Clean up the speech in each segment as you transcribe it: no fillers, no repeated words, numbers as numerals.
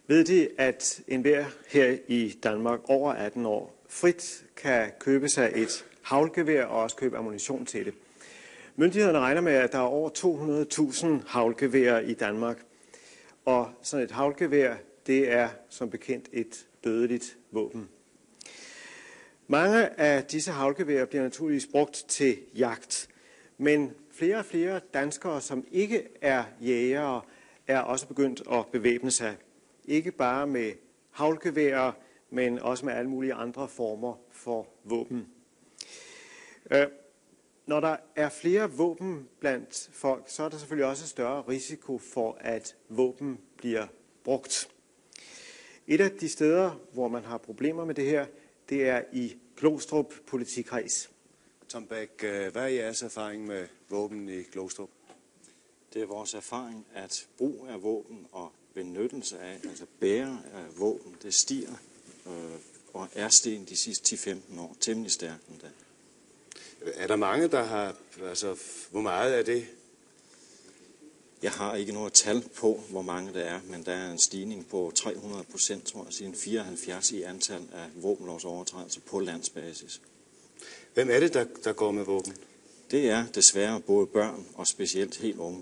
Ved de, at enhver her i Danmark over 18 år frit kan købe sig et haglgevær og også købe ammunition til det? Myndighederne regner med, at der er over 200.000 haglgeværer i Danmark. Og sådan et haglgevær, det er som bekendt et dødeligt våben. Mange af disse haglgeværer bliver naturligvis brugt til jagt. Men flere og flere danskere, som ikke er jægere, er også begyndt at bevæbne sig. Ikke bare med haglgeværer, men også med alle mulige andre former for våben. Når der er flere våben blandt folk, så er der selvfølgelig også større risiko for, at våben bliver brugt. Et af de steder, hvor man har problemer med det her, det er i Glostrup politikreds. Tom Bæk, hvad er jeres erfaring med våben i Glostrup? Det er vores erfaring, at brug af våben og benyttelse af, altså bære af våben, det stiger og er steget de sidste 10-15 år, temmelig stærkt endda. Er der mange, der har, altså hvor meget er det? Jeg har ikke noget tal på, hvor mange der er, men der er en stigning på 300%, tror jeg, siden 74 i antal af våbenlovsovertrædelser på landsbasis. Hvem er det, der går med våben? Det er desværre både børn og specielt helt unge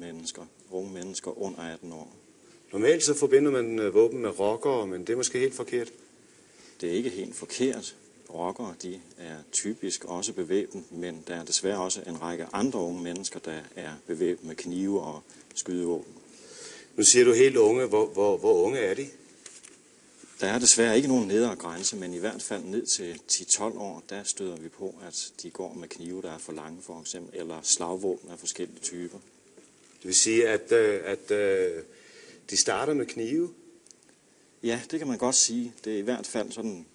mennesker under 18 år. Normalt så forbinder man våben med rockere, men det er måske helt forkert. Det er ikke helt forkert. Rockere, de er typisk også bevæbnet, men der er desværre også en række andre unge mennesker, der er bevæbnet med knive og skydevåben. Nu siger du helt unge. Hvor unge er de? Der er desværre ikke nogen nedre grænse, men i hvert fald ned til 10-12 år, der støder vi på, at de går med knive, der er for lange for eksempel, eller slagvåben af forskellige typer. Det vil sige, at de starter med knive? Ja, det kan man godt sige. Det er i hvert fald sådan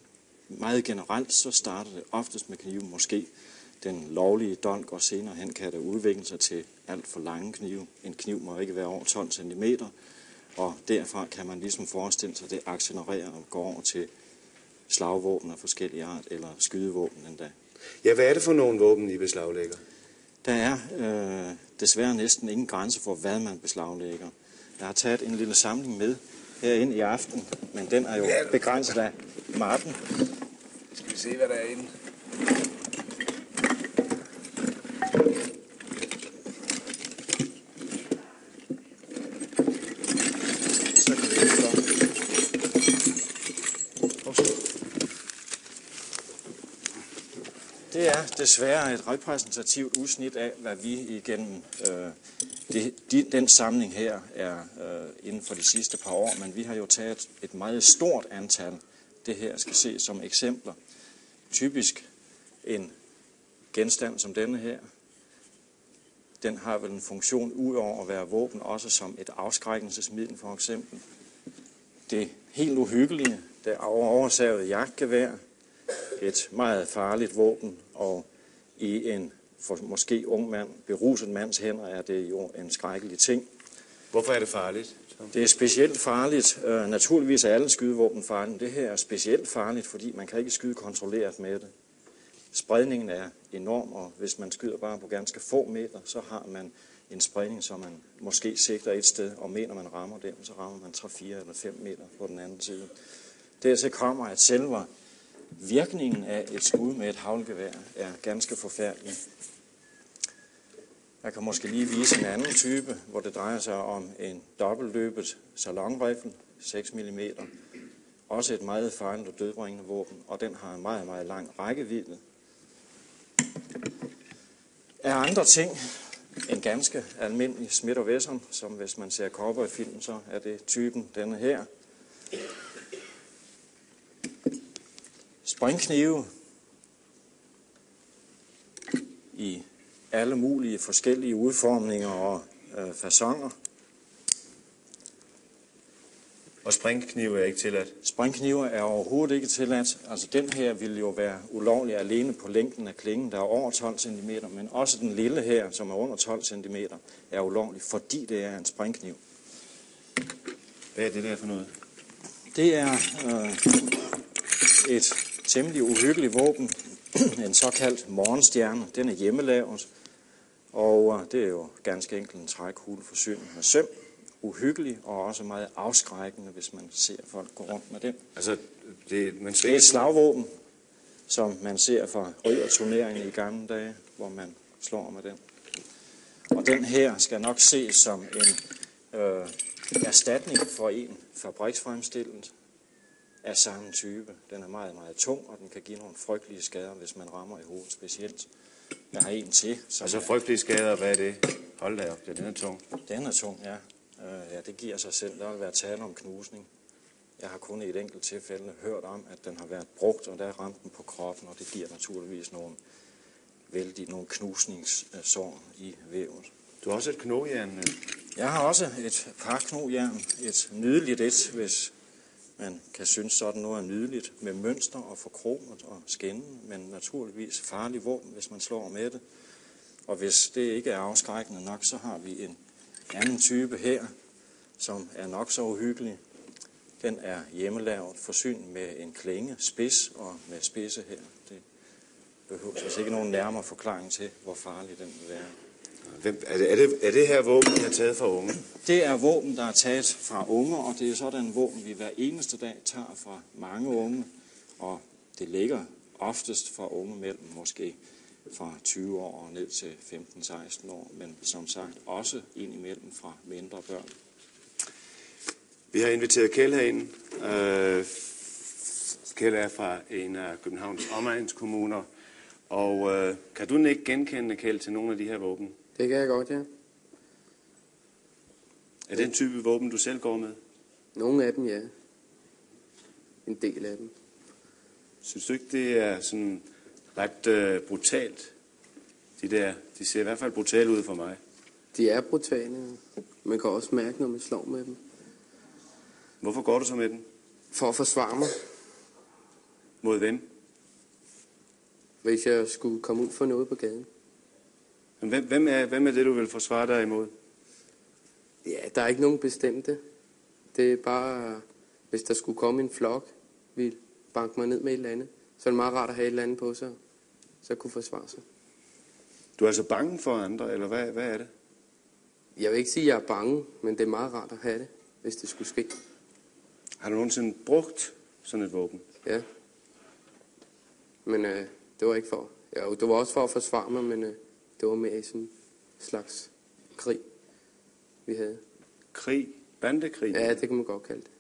meget generelt, så starter det oftest med knive, måske den lovlige dolk, og senere hen kan det udvikle sig til alt for lange knive. En kniv må ikke være over 12 cm, og derfra kan man ligesom forestille sig, at det accelererer og går over til slagvåben af forskellige art, eller skydevåben endda. Ja, hvad er det for nogle våben, I beslaglægger? Der er desværre næsten ingen grænse for, hvad man beslaglægger. Jeg har taget en lille samling med herinde i aften, men den er jo begrænset af mappen. Skal vi se, hvad der er inde? Så kan vi gøre. Det er desværre et repræsentativt udsnit af, hvad vi igennem den samling her er inden for de sidste par år, men vi har jo taget et meget stort antal. Det her skal ses som eksempler. Typisk en genstand som denne her, den har vel en funktion ud over at være våben, også som et afskrækkelsesmiddel for eksempel. Det helt uhyggelige, det oversavede jagtgevær, et meget farligt våben, og i en for måske ung mand, beruset mands hænder, er det jo en skrækkelig ting. Hvorfor er det farligt? Det er specielt farligt. Naturligvis er alle skydevåben farlige, men det her er specielt farligt, fordi man kan ikke skyde kontrolleret med det. Spredningen er enorm, og hvis man skyder bare på ganske få meter, så har man en spredning, som man måske sigter et sted, og mener man rammer den, så rammer man 3, 4 eller 5 meter på den anden side. Dertil kommer, at selve virkningen af et skud med et haglgevær er ganske forfærdelig. Jeg kan måske lige vise en anden type, hvor det drejer sig om en dobbeltløbet salonrifle, 6 mm. Også et meget farligt og dødbringende våben, og den har en meget, meget lang rækkevidde. Af andre ting, en ganske almindelig Smith & Wesson, som hvis man ser cowboyfilm, så er det typen denne her. Springknive i alle mulige forskellige udformninger og faconer. Og springknive er ikke tilladt? Springknive er overhovedet ikke tilladt. Altså den her vil jo være ulovlig alene på længden af klingen, der er over 12 cm, men også den lille her, som er under 12 cm, er ulovlig, fordi det er en springkniv. Hvad er det der for noget? Det er et temmelig uhyggeligt våben, en såkaldt morgenstjerne. Den er hjemmelavet, og det er jo ganske enkelt en trækugle forsynet med søm, uhyggelig og også meget afskrækkende, hvis man ser folk gå rundt med den. Altså, man Det er et slagvåben, som man ser fra ridderturneringen i gamle dage, hvor man slår med den. Og den her skal nok ses som en erstatning for en fabriksfremstillet af samme type. Den er meget, meget tung, og den kan give nogle frygtelige skader, hvis man rammer i hovedet specielt. Jeg har en til. Altså frygtelige skader, hvad er det? Hold da op, den er tung. Den er tung, ja. Ja, det giver sig selv. Der vil være tale om knusning. Jeg har kun i et enkelt tilfælde hørt om, at den har været brugt, og der ramte den på kroppen, og det giver naturligvis nogle knusningssår i vævet. Du har også et knogjern. Jeg har også et par knogjern, et nydeligt et, hvis man kan synes sådan noget er nydeligt, med mønster og forkromet og skinnende, men naturligvis farlig våben, hvis man slår med det. Og hvis det ikke er afskrækkende nok, så har vi en anden type her, som er nok så uhyggelig. Den er hjemmelavet, forsynet med en klinge, spids og med spidse her. Det behøves altså ikke nogen nærmere forklaring til, hvor farlig den vil være. Er det her våben, I har taget fra unge? Det er våben, der er taget fra unge, og det er sådan en våben, vi hver eneste dag tager fra mange unge. Og det ligger oftest fra unge mellem måske fra 20 år og ned til 15-16 år, men som sagt også indimellem fra mindre børn. Vi har inviteret Kjeld herind. Kjeld er fra en af Københavns omegnskommuner. Og kan du ikke genkende, Kjeld, til nogle af de her våben? Det kan jeg godt, ja. Er det en type våben, du selv går med? Nogle af dem, ja. En del af dem. Synes du ikke, det er sådan ret brutalt? De ser i hvert fald brutale ud for mig. De er brutale. Man kan også mærke, når man slår med dem. Hvorfor går du så med den? For at forsvare mig. Mod hvem? Hvis jeg skulle komme ud for noget på gaden. Men hvem er det, du vil forsvare dig imod? Ja, der er ikke nogen bestemte. Det er bare, hvis der skulle komme en flok, vil banke mig ned med et eller andet, så er det meget rart at have et eller andet på sig, så kunne forsvare sig. Du er altså bange for andre, eller hvad er det? Jeg vil ikke sige, at jeg er bange, men det er meget rart at have det, hvis det skulle ske. Har du nogensinde brugt sådan et våben? Ja. Men det var ikke for. Ja, det var også for at forsvare mig, men det var mere i sådan en slags krig, vi havde. Krig? Bandekrig? Ja, det kan man godt kalde det.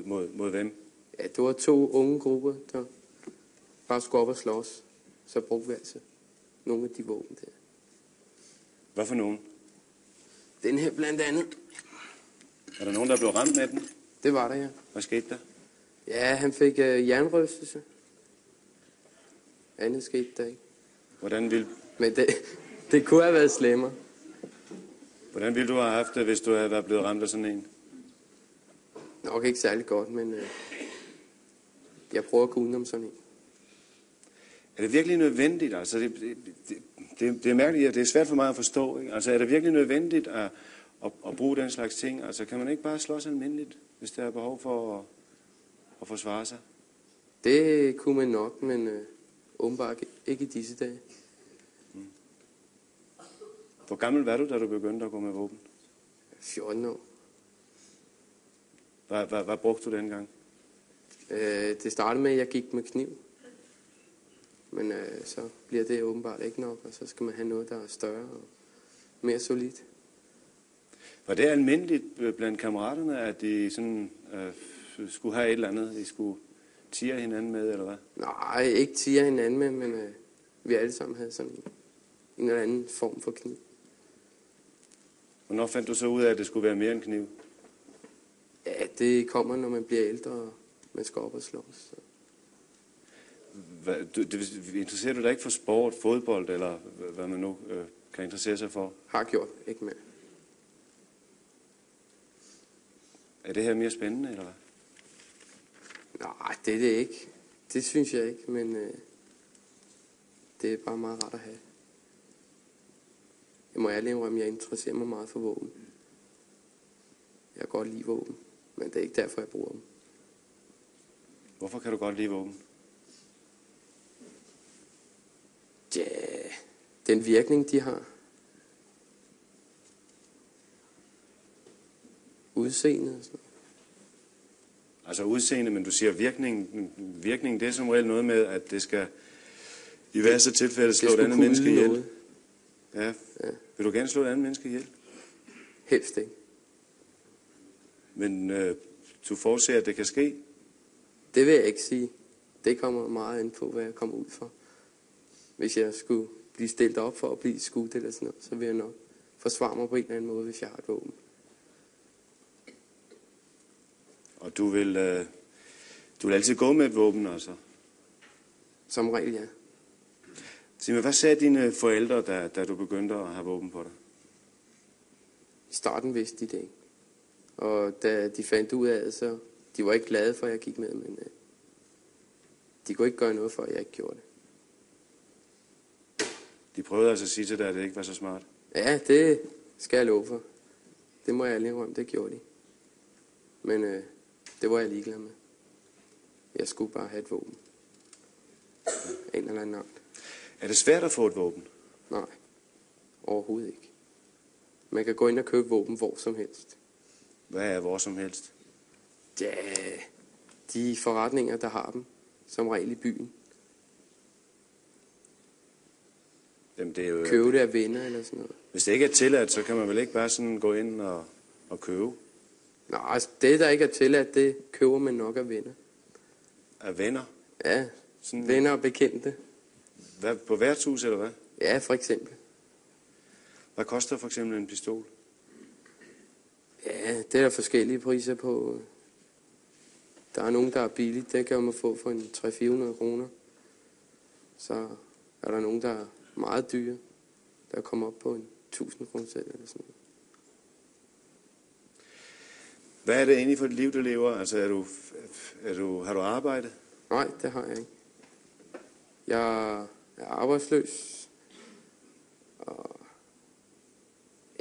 Mod hvem? Ja, det var 2 unge grupper, der bare skulle op og slås. Så brugte vi altså nogle af de våben der. Hvad for nogen? Den her blandt andet. Er der nogen, der blev ramt med den? Det var der, ja. Hvad skete der? Ja, han fik jernrystelse. Andet skete der ikke. Hvordan Men det kunne have været slemmere. Hvordan ville du have haft det, hvis du havde været blevet ramt af sådan en? Nok ikke særlig godt, men jeg prøver at gå udenom sådan en. Er det virkelig nødvendigt? Altså, det er mærkeligt, det er svært for mig at forstå. Ikke? Altså, er det virkelig nødvendigt at bruge den slags ting? Altså, kan man ikke bare slås almindeligt, hvis der er behov for at forsvare sig? Det kunne man nok, men åbenbart ikke i disse dage. Hvor gammel var du, da du begyndte at gå med våben? 14 år. Hvad brugte du dengang? Det startede med, at jeg gik med kniv. Men så bliver det åbenbart ikke nok, og så skal man have noget, der er større og mere solidt. Var det almindeligt blandt kammeraterne, at de sådan, skulle have et eller andet, de skulle tire hinanden med, eller hvad? Nej, ikke tire hinanden med, men vi alle sammen havde sådan en eller anden form for kniv. Hvornår fandt du så ud af, at det skulle være mere end kniv? Ja, det kommer, når man bliver ældre, og man skal op og slås. Så. Interesserer du dig ikke for sport, fodbold, eller hvad man nu kan interessere sig for? Har gjort, ikke mere. Er det her mere spændende, eller hvad? Nej, det er det ikke. Det synes jeg ikke, men det er bare meget rart at have. Jeg må ærligt indrømme, at jeg interesserer mig meget for våben. Jeg kan godt lide våben, men det er ikke derfor, jeg bruger dem. Hvorfor kan du godt lide våben? Ja, den virkning, de har. Udseende og sådan noget. Altså udseende, men du siger virkningen, det er som regel noget med, at det skal i værste tilfælde slå et andet menneske ihjel. Ja. Vil du gerne slå et andet menneske ihjel? Helst ikke. Men du forudser, at det kan ske? Det vil jeg ikke sige. Det kommer meget ind på, hvad jeg kommer ud for. Hvis jeg skulle blive stillet op for at blive skudt eller sådan noget, så vil jeg nok forsvare mig på en eller anden måde, hvis jeg har et våben. Og du vil altid gå med et våben, altså? Som regel, ja. Sig mig, hvad sagde dine forældre, da du begyndte at have våben på dig? I starten vidste de det ikke. Og da de fandt ud af det, så de var ikke glade for, at jeg gik med, men de kunne ikke gøre noget for, at jeg ikke gjorde det. De prøvede altså at sige til dig, at det ikke var så smart? Ja, det skal jeg love for. Det må jeg ærlig indrømme, det gjorde de. Men det var jeg ligeglad med. Jeg skulle bare have et våben. En eller anden art. Er det svært at få et våben? Nej, overhovedet ikke. Man kan gå ind og købe våben hvor som helst. Hvad er hvor som helst? Ja, de forretninger, der har dem, som regel i byen. Jamen, det er jo... Købe det af venner eller sådan noget. Hvis det ikke er tilladt, så kan man vel ikke bare sådan gå ind og købe? Nej, altså det der ikke er tilladt, det køber man nok af venner. Af venner? Ja, Sådan... venner og bekendte. Hvad, på værtshus eller hvad? Ja, for eksempel. Hvad koster for eksempel en pistol? Ja, det er der forskellige priser på. Der er nogen, der er billigt. Det kan man få for en 300-400 kroner. Så er der nogen, der er meget dyre. Der kommer op på en 1000 kroner selv eller sådan noget. Hvad er det egentlig for et liv, du lever? Altså, har du arbejde? Nej, det har jeg ikke. Jeg er arbejdsløs. Og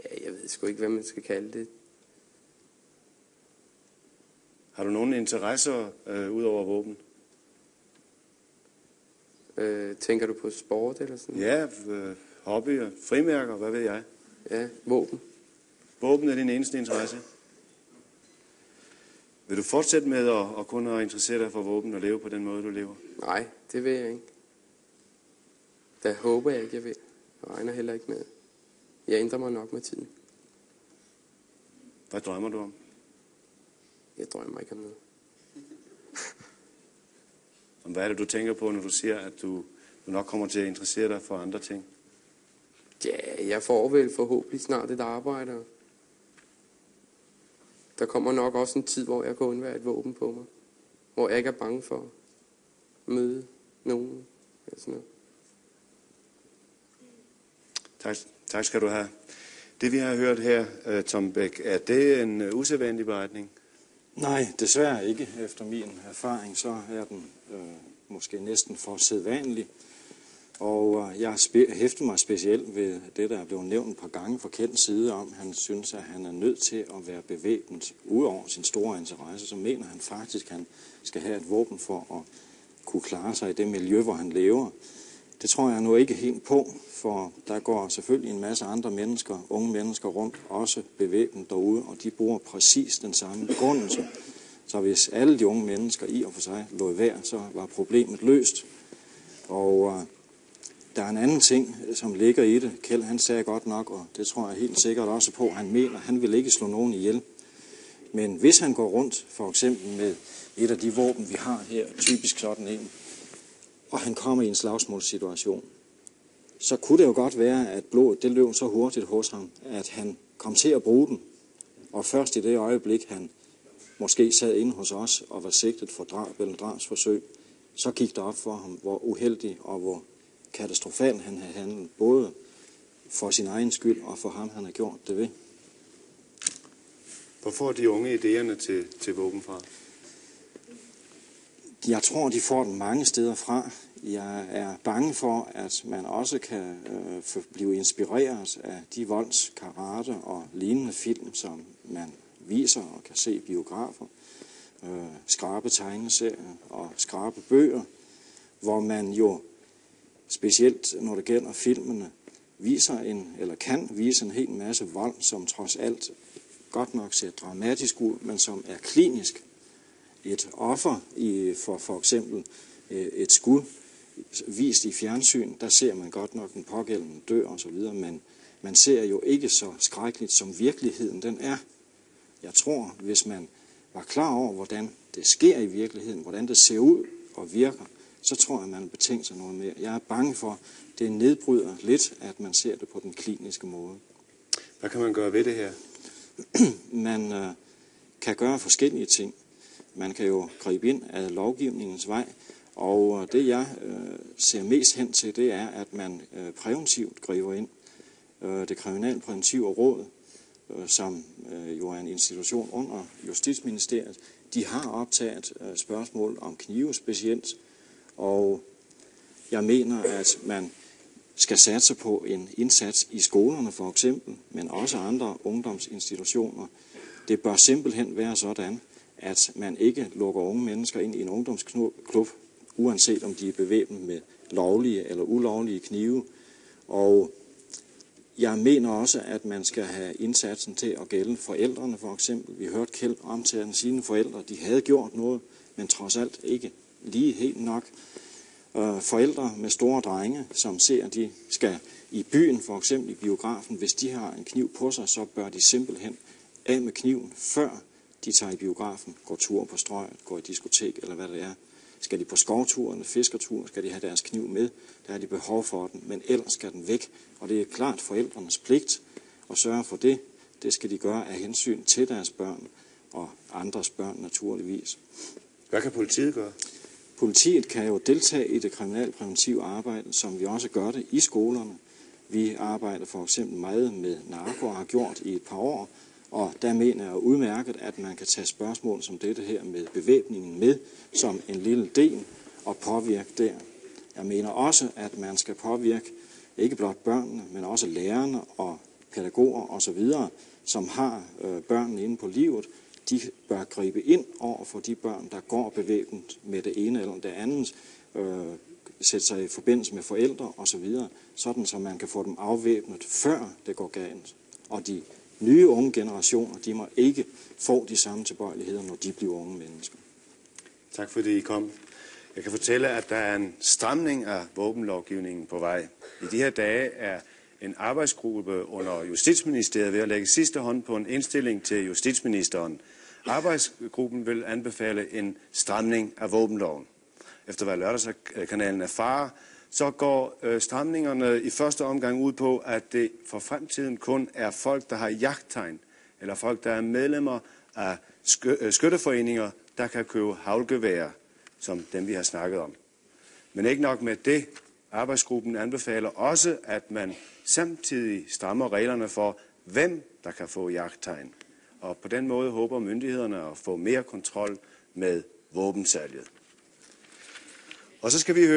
ja, jeg ved sgu ikke, hvad man skal kalde det. Har du nogen interesser ud over våben? Tænker du på sport eller sådan Ja, hobbyer, frimærker, hvad ved jeg? Ja, våben. Våben er din eneste interesse? Vil du fortsætte med at kun interessere dig for våben og leve på den måde, du lever? Nej, det vil jeg ikke. Der håber jeg ikke, jeg vil. Jeg regner heller ikke med. Jeg ændrer mig nok med tiden. Hvad drømmer du om? Jeg drømmer ikke om noget. Og hvad er det, du tænker på, når du siger, at du nok kommer til at interessere dig for andre ting? Ja, jeg får vel forhåbentlig snart et arbejde. Der kommer nok også en tid, hvor jeg kan undvære et våben på mig. Hvor jeg ikke er bange for at møde nogen. Eller sådan noget. Tak skal du have. Det vi har hørt her, Tom Bech, er det en usædvanlig beretning? Nej, desværre ikke. Efter min erfaring, så er den måske næsten for sædvanlig. Og jeg hæfter mig specielt ved det, der er blevet nævnt et par gange fra Kjelds side om. Han synes, at han er nødt til at være bevæbnet. Udover sin store interesse, så mener han faktisk, at han skal have et våben for at kunne klare sig i det miljø, hvor han lever. Det tror jeg nu ikke helt på, for der går selvfølgelig en masse andre mennesker, unge mennesker rundt, også bevæbnet derude, og de bruger præcis den samme begrundelse. Så hvis alle de unge mennesker i og for sig lå i vejr, så var problemet løst. Og der er en anden ting, som ligger i det. Kjeld, han sagde godt nok, og det tror jeg helt sikkert også på, han mener, han vil ikke slå nogen ihjel. Men hvis han går rundt, for eksempel med et af de våben, vi har her, typisk sådan en, og han kommer i en slagsmålssituation, så kunne det jo godt være, at blodet det løb så hurtigt hos ham, at han kom til at bruge den. Og først i det øjeblik, han måske sad inde hos os og var sigtet for drab eller drabsforsøg, så gik det op for ham, hvor uheldig og hvor katastrofalt han havde handlet, både for sin egen skyld og for ham, han har gjort det ved. Hvor får de unge idéerne til våben fra? Jeg tror, de får den mange steder fra. Jeg er bange for, at man også kan blive inspireret af de volds-, karate- og lignende film, som man viser og kan se i biografer, skrabe tegneserier og skrabe bøger, hvor man jo, specielt når det gælder filmene, kan vise en hel masse vold, som trods alt godt nok ser dramatisk ud, men som er klinisk. Et offer for eksempel et skud vist i fjernsyn, der ser man godt nok den pågældende dør osv., men man ser jo ikke så skrækkeligt, som virkeligheden den er. Jeg tror, hvis man var klar over, hvordan det sker i virkeligheden, hvordan det ser ud og virker, så tror jeg, man vil betænke sig noget mere. Jeg er bange for, at det nedbryder lidt, at man ser det på den kliniske måde. Hvad kan man gøre ved det her? Man kan gøre forskellige ting. Man kan jo gribe ind af lovgivningens vej, og det jeg ser mest hen til, det er, at man præventivt griber ind. Det kriminalpræventive råd, som jo er en institution under Justitsministeriet, de har optaget spørgsmål om knive specielt, og jeg mener, at man skal satse på en indsats i skolerne for eksempel, men også andre ungdomsinstitutioner. Det bør simpelthen være sådan, at man ikke lukker unge mennesker ind i en ungdomsklub, uanset om de er bevæbnet med lovlige eller ulovlige knive. Og jeg mener også, at man skal have indsatsen til at gælde forældrene for eksempel. Vi hørte Kjeld omtale sine forældre, de havde gjort noget, men trods alt ikke lige helt nok. Forældre med store drenge, som ser, at de skal i byen, for eksempel i biografen, hvis de har en kniv på sig, så bør de simpelthen af med kniven, før de tager i biografen, går tur på strøget, går i diskotek eller hvad det er. Skal de på skovtur eller fiskertur, skal de have deres kniv med, der har de behov for den, men ellers skal den væk. Og det er klart forældrenes pligt at sørge for det. Det skal de gøre af hensyn til deres børn og andres børn naturligvis. Hvad kan politiet gøre? Politiet kan jo deltage i det kriminalpræventive arbejde, som vi også gør det i skolerne. Vi arbejder for eksempel meget med narko og har gjort i et par år, og der mener jeg udmærket, at man kan tage spørgsmål som dette her med bevæbningen med som en lille del og påvirke der. Jeg mener også, at man skal påvirke ikke blot børnene, men også lærerne og pædagoger osv., som har børnene inde på livet. De bør gribe ind over for de børn, der går bevæbnet med det ene eller det andet, sætte sig i forbindelse med forældre osv., sådan så man kan få dem afvæbnet, før det går galt. Og de nye unge generationer, de må ikke få de samme tilbøjeligheder, når de bliver unge mennesker. Tak fordi I kom. Jeg kan fortælle, at der er en stramning af våbenlovgivningen på vej. I de her dage er en arbejdsgruppe under Justitsministeriet ved at lægge sidste hånd på en indstilling til justitsministeren. Arbejdsgruppen vil anbefale en stramning af våbenloven. Efter hvad lørdagskanalen erfarer, så går stramningerne i første omgang ud på, at det for fremtiden kun er folk, der har jagttegn, eller folk, der er medlemmer af skytteforeninger, der kan købe haglgeværer, som dem vi har snakket om. Men ikke nok med det. Arbejdsgruppen anbefaler også, at man samtidig strammer reglerne for, hvem der kan få jagttegn. Og på den måde håber myndighederne at få mere kontrol med våbensalget. Og så skal vi høre